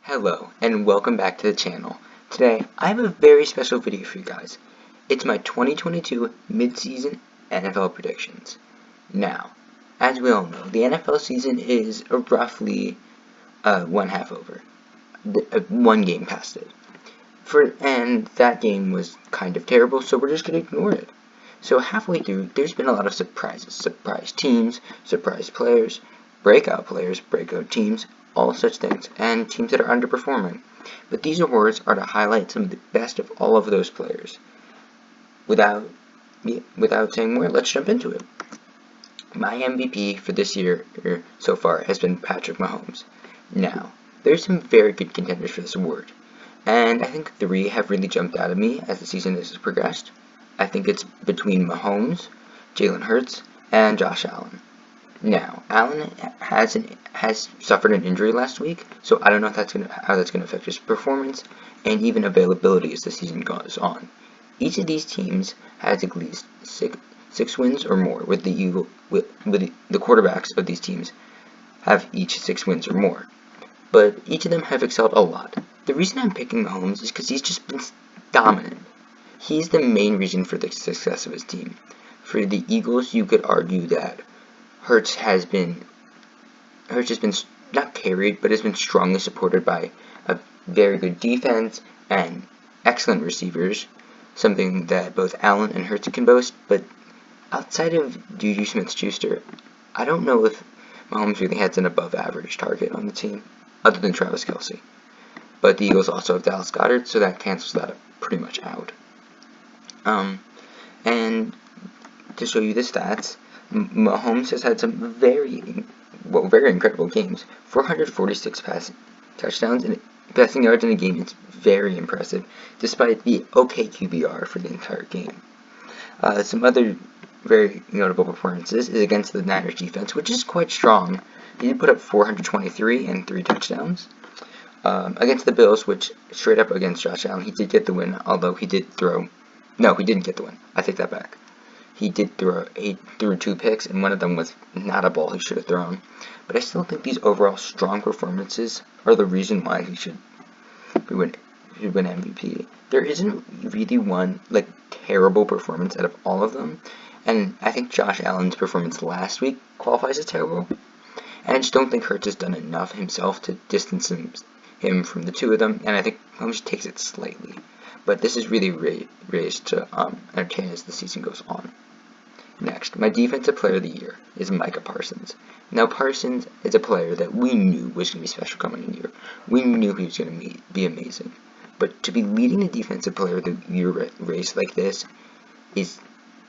Hello, and welcome back to the channel. Today, I have a very special video for you guys. It's my 2022 mid-season NFL predictions. Now, as we all know, the NFL season is roughly one half over. One game past it. And that game was kind of terrible, so we're just going to ignore it. So halfway through, there's been a lot of surprises. Surprise teams, surprise players, breakout teams, all such things, and teams that are underperforming. But these awards are to highlight some of the best of all of those players. Without saying more, let's jump into it. My MVP for this year so far has been Patrick Mahomes. Now, there's some very good contenders for this award, and I think three have really jumped out at me as the season has progressed. I think it's between Mahomes, Jalen Hurts, and Josh Allen. Now, Allen has suffered an injury last week, so I don't know how that's gonna affect his performance and even availability as the season goes on. Each of these teams has at least six wins or more, with the quarterbacks of these teams have each 6 wins or more. But each of them have excelled a lot. The reason I'm picking Mahomes is because he's just been dominant. He's the main reason for the success of his team. For the Eagles, you could argue that Hurts has been not carried, but has been strongly supported by a very good defense and excellent receivers, something that both Allen and Hurts can boast. But outside of Juju Smith-Schuster, I don't know if Mahomes really has an above-average target on the team, other than Travis Kelce. But the Eagles also have Dallas Goedert, so that cancels that pretty much out. And to show you the stats, Mahomes has had some very incredible games. 446 touchdowns and passing yards in a game is very impressive, despite the okay QBR for the entire game. Some other very notable performances is against the Niners defense, which is quite strong. He did put up 423 and 3 touchdowns. Against the Bills, which straight up against Josh Allen, he did get the win, although he did throw. No, he didn't get the win. I take that back. He threw 2 picks, and one of them was not a ball he should have thrown. But I still think these overall strong performances are the reason why he should win MVP. There isn't really one terrible performance out of all of them, and I think Josh Allen's performance last week qualifies as terrible. And I just don't think Hurts has done enough himself to distance him from the two of them, and I think Mahomes takes it slightly. But this is really raised to entertain as the season goes on. Next, my defensive player of the year is Micah Parsons. Now, Parsons is a player that we knew was going to be special coming in year. We knew he was going to be amazing. But to be leading the defensive player of the year race like this is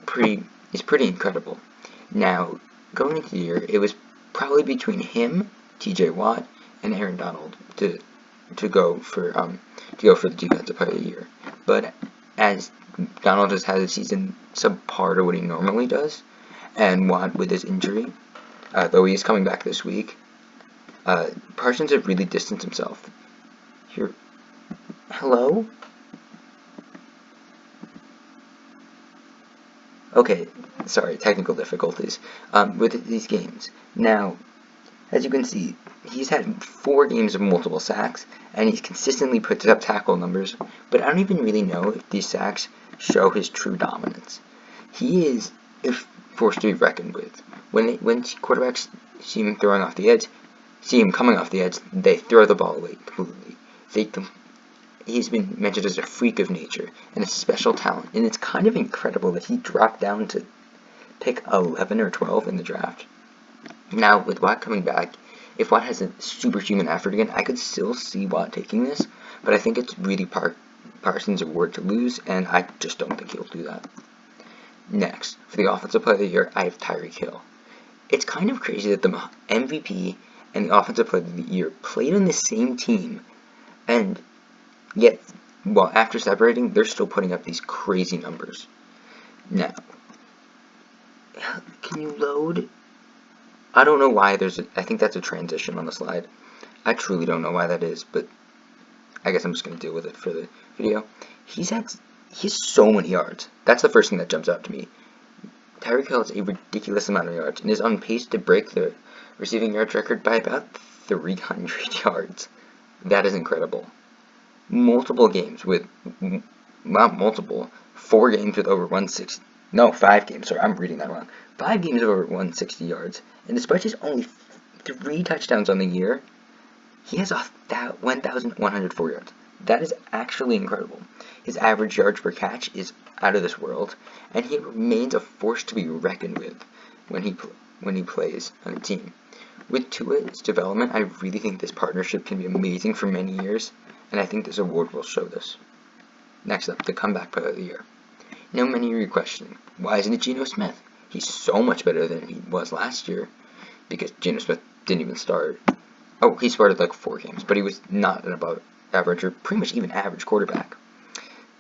pretty incredible. Now, going into the year, it was probably between him, T.J. Watt, and Aaron Donald to go for the defensive player of the year. But as Donald has had a season subpar to what he normally does, and Watt with his injury, though he is coming back this week, Parsons has really distanced himself. Here, hello? Okay, sorry, technical difficulties with these games. Now, as you can see, he's had 4 games of multiple sacks, and he's consistently put up tackle numbers, but I don't even really know if these sacks show his true dominance. He is a force to be reckoned with. When quarterbacks see him coming off the edge, they throw the ball away completely. He's been mentioned as a freak of nature and a special talent, and it's kind of incredible that he dropped down to pick 11 or 12 in the draft. Now, with Watt coming back, if Watt has a superhuman effort again, I could still see Watt taking this, but I think it's really Parsons' award to lose, and I just don't think he'll do that. Next, for the offensive player of the year, I have Tyreek Hill. It's kind of crazy that the MVP and the offensive player of the year played on the same team, and yet, after separating, they're still putting up these crazy numbers. Now, can you load? I don't know why I think that's a transition on the slide. I truly don't know why that is, but I guess I'm just going to deal with it for the video. He has so many yards. That's the first thing that jumps out to me. Tyreek Hill has a ridiculous amount of yards and is on pace to break the receiving yards record by about 300 yards. That is incredible. Multiple games with, not multiple, 4 games with over 160, no, 5 games, sorry, I'm reading that wrong. 5 games over 160 yards, and despite his only 3 touchdowns on the year, he has 1,104 yards. That is actually incredible. His average yards per catch is out of this world, and he remains a force to be reckoned with when he plays on a team. With Tua's development, I really think this partnership can be amazing for many years, and I think this award will show this. Next up, the comeback player of the year. Now many are questioning, why isn't it Geno Smith? He's so much better than he was last year, because Geno Smith didn't even start. Oh, he started like 4 games, but he was not an above average or pretty much even average quarterback.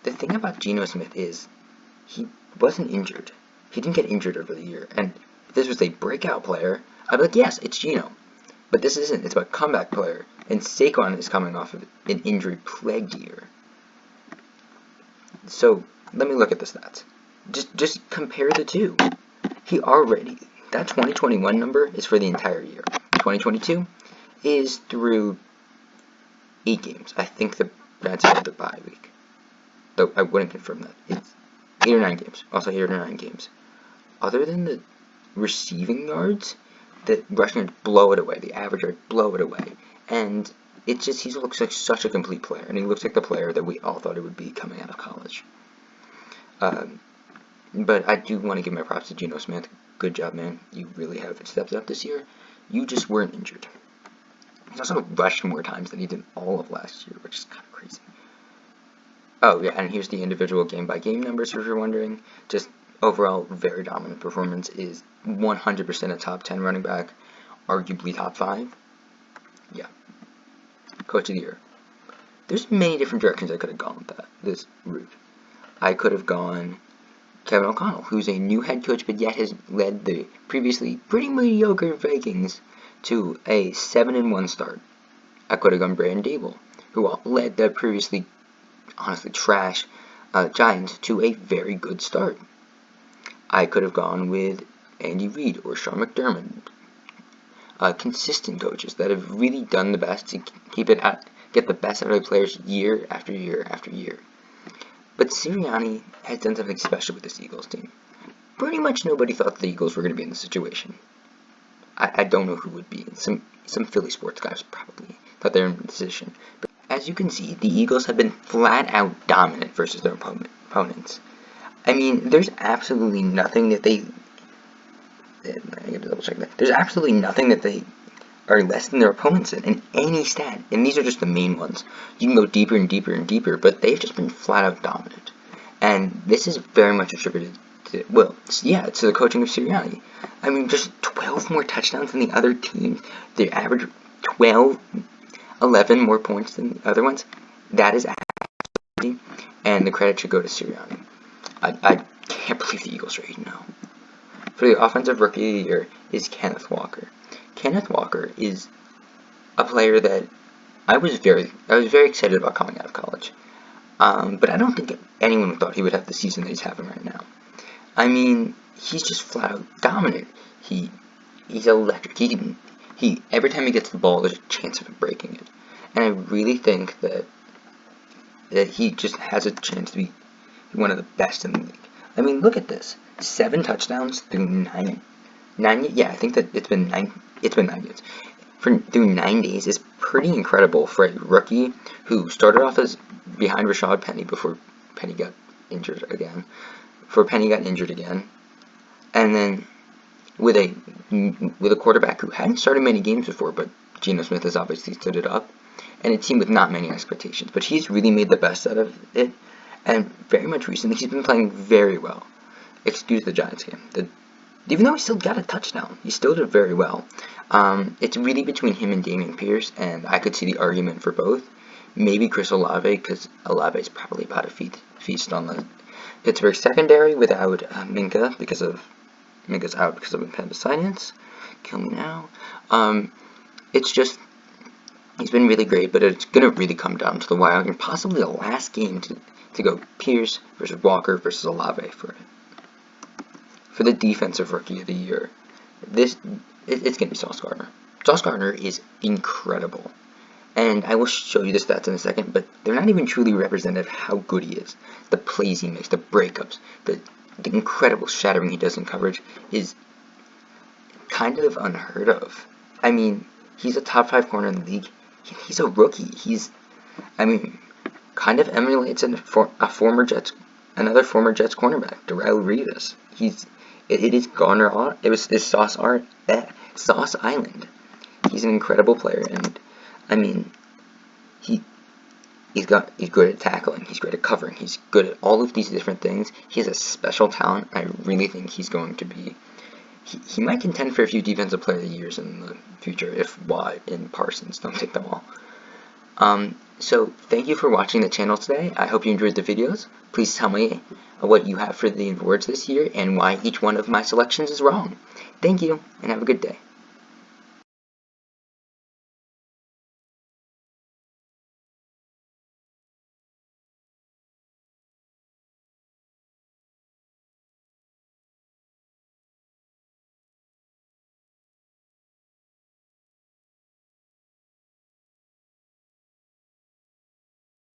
The thing about Geno Smith is he wasn't injured. He didn't get injured over the year, and if this was a breakout player, I'd be like, yes, it's Geno. But this isn't. It's about comeback player, and Saquon is coming off of an injury-plagued year. So let me look at the stats. Just compare the two. That 2021 number is for the entire year. 2022 is through 8 games. I think that's out of the bye week. Though I wouldn't confirm that. It's 8 or 9 games. Also 8 or 9 games. Other than the receiving yards, the rushing yards blow it away. The average yard blow it away. And it's just, he looks like such a complete player. And he looks like the player that we all thought he would be coming out of college. But I do want to give my props to Geno Smith. Good job, man. You really have stepped up this year. You just weren't injured. He's also rushed more times than he did all of last year, which is kind of crazy. Oh, yeah, and here's the individual game-by-game numbers, if you're wondering. Just overall, very dominant performance. Is 100% a top 10 running back, arguably top 5. Yeah. Coach of the year. There's many different directions I could have gone with this route. I could have gone Kevin O'Connell, who's a new head coach, but yet has led the previously pretty mediocre Vikings to a 7-1 start. I could have gone Brandon Dable, who led the previously honestly trash Giants to a very good start. I could have gone with Andy Reid or Sean McDermott, consistent coaches that have really done the best to get the best out of their players year after year after year. But Sirianni has done something special with this Eagles team. Pretty much nobody thought the Eagles were going to be in this situation. I don't know who would be. Some Philly sports guys probably thought they were in this position. But as you can see, the Eagles have been flat out dominant versus their opponents. I mean, there's absolutely nothing that they... I have to double check that. There's absolutely nothing that they are less than their opponents in any stat. And these are just the main ones. You can go deeper and deeper and deeper, but they've just been flat out dominant. And this is very much attributed to, well, yeah, to the coaching of Sirianni. I mean, just 12 more touchdowns than the other teams. They average 11 more points than the other ones. That is actually, and the credit should go to Sirianni. I can't believe the Eagles are 8-0. For the offensive rookie of the year is Kenneth Walker. Kenneth Walker is a player that I was very excited about coming out of college. But I don't think anyone thought he would have the season that he's having right now. I mean, he's just flat out dominant. He's electric. He every time he gets the ball, there's a chance of him breaking it. And I really think that he just has a chance to be one of the best in the league. I mean, look at this: 7 touchdowns through 9. Yeah, I think that it's been 9 games. Through 9 days is pretty incredible for a rookie who started off as behind Rashad Penny before Penny got injured again. And then with a quarterback who hadn't started many games before, but Geno Smith has obviously stood it up, and a team with not many expectations. But he's really made the best out of it, and very much recently he's been playing very well. Excuse the Giants game. Even though he still got a touchdown, he still did very well. It's really between him and Dameon Pierce, and I could see the argument for both. Maybe Chris Olave, because Olave is probably about to feast on the Pittsburgh secondary without Minka, because Minka's out because of appendicitis. Kill me now. It's just, he's been really great, but it's going to really come down to the wire, and possibly the last game to go Pierce versus Walker versus Olave for it. For the defensive rookie of the year, it's going to be Sauce Gardner. Sauce Gardner is incredible. And I will show you the stats in a second, but they're not even truly representative of how good he is. The plays he makes, the breakups, the incredible shattering he does in coverage is kind of unheard of. I mean, he's a top 5 corner in the league. He's a rookie. Kind of emulates another former Jets cornerback, Darrelle Revis. It is Garner. It was Sauce Island. He's an incredible player, and I mean, he's good at tackling. He's great at covering. He's good at all of these different things. He has a special talent. I really think he's going to be. He might contend for a few Defensive Player of the Years in the future if Watt and Parsons don't take them all. So thank you for watching the channel today. I hope you enjoyed the videos. Please tell me what you have for the awards this year and why each one of my selections is wrong. Thank you, and have a good day.